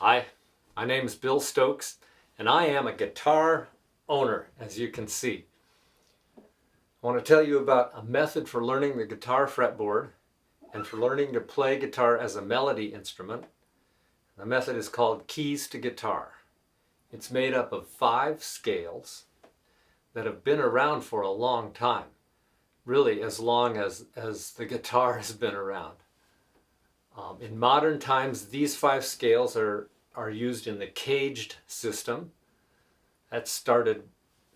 Hi, my name is Bill Stokes, and I am a guitar owner, as you can see. I want to tell you about a method for learning the guitar fretboard and for learning to play guitar as a melody instrument. The method is called Keys to Guitar. It's made up of 5 scales that have been around for a long time, really as long as the guitar has been around. In modern times, these 5 scales are used in the caged system. That started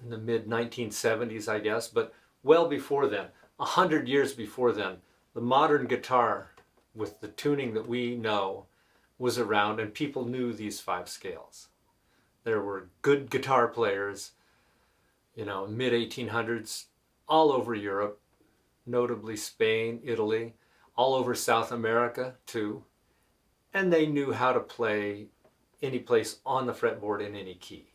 in the mid-1970s, I guess, but well before then, 100 years before then, the modern guitar with the tuning that we know was around, and people knew these 5 scales. There were good guitar players, mid-1800s, all over Europe, notably Spain, Italy, all over South America too, and they knew how to play any place on the fretboard in any key.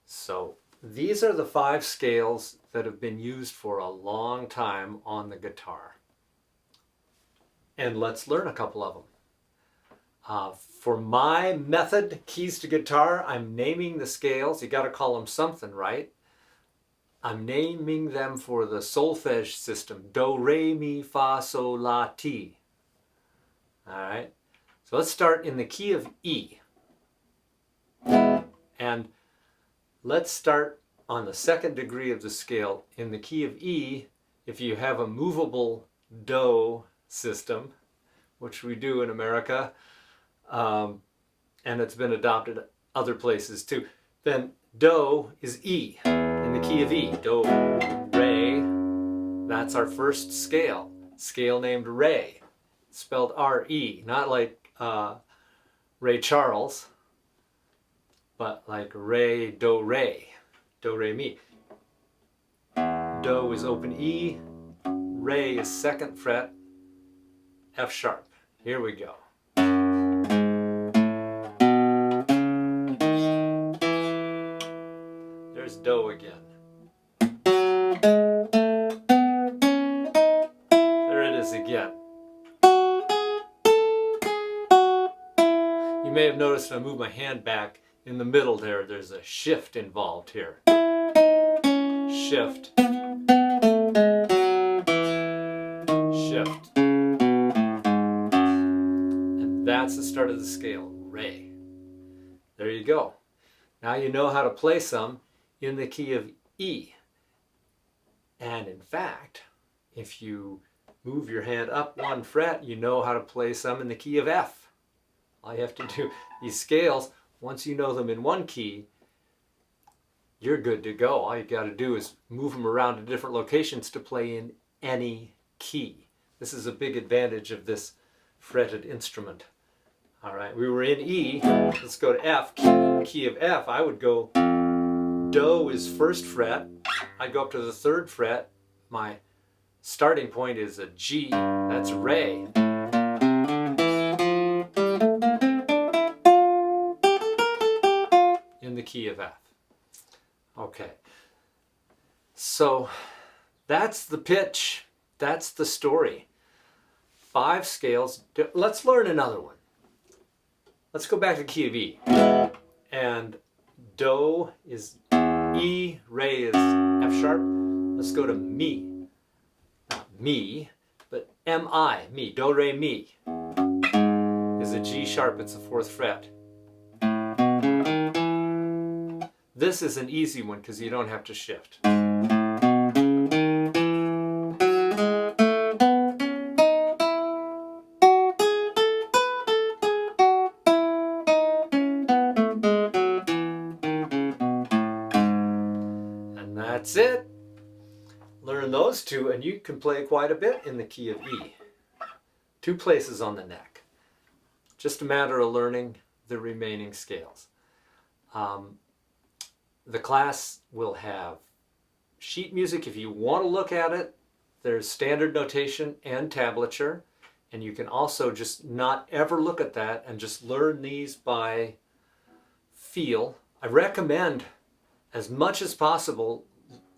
So these are the 5 scales that have been used for a long time on the guitar. And let's learn a couple of them. For my method, Keys to Guitar, I'm naming the scales. You got to call them something, right? I'm naming them for the solfege system. Do, re, mi, fa, sol, la, ti. All right. So let's start in the key of E. And let's start on the 2nd degree of the scale in the key of E. If you have a movable Do system, which we do in America, and it's been adopted other places too, then Do is E in the key of E. Do, Re, that's our first scale. Scale named Re, spelled R-E, not like Ray Charles, but like Re, Do, Re, Do, Re, Mi. Do is open E, Re is 2nd fret, F sharp. Here we go. There's Do again. There it is again. You may have noticed when I move my hand back in the middle there's a shift involved here. Shift. Shift. And that's the start of the scale, Re. There you go. Now you know how to play some in the key of E. And in fact, if you move your hand up 1 fret, you know how to play some in the key of F. All you have to do, these scales, once you know them in one key, you're good to go. All you got to do is move them around to different locations to play in any key. This is a big advantage of this fretted instrument. All right, we were in E. Let's go to F. Key of F, I would go Do is 1st fret. I'd go up to the 3rd fret. My starting point is a G. That's Re. In the key of F. Okay. So that's the pitch. That's the story. 5 scales. Let's learn another one. Let's go back to the key of E. And Do is E, Re is F sharp. Let's go to Mi. Not me, but M-I, Mi. Do, Re, Mi is a G sharp. It's the 4th fret. This is an easy one because you don't have to shift. That's it. Learn those 2 and you can play quite a bit in the key of E. 2 places on the neck. Just a matter of learning the remaining scales. The class will have sheet music if you want to look at it. There's standard notation and tablature, and you can also just not ever look at that and just learn these by feel. I recommend, as much as possible,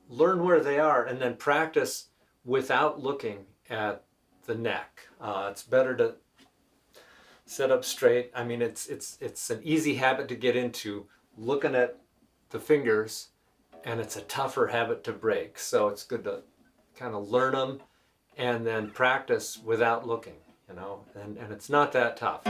learn where they are and then practice without looking at the neck. It's better to Sit up straight. I mean, it's an easy habit to get into, looking at the fingers, and it's a tougher habit to break. So it's good to kind of learn them and then practice without looking, you know, and it's not that tough.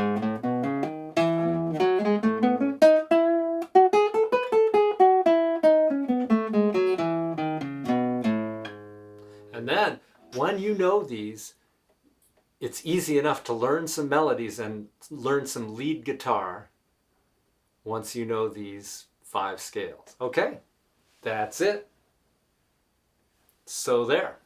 And then when you know these, it's easy enough to learn some melodies and learn some lead guitar once you know these 5 scales. Okay, that's it. So there.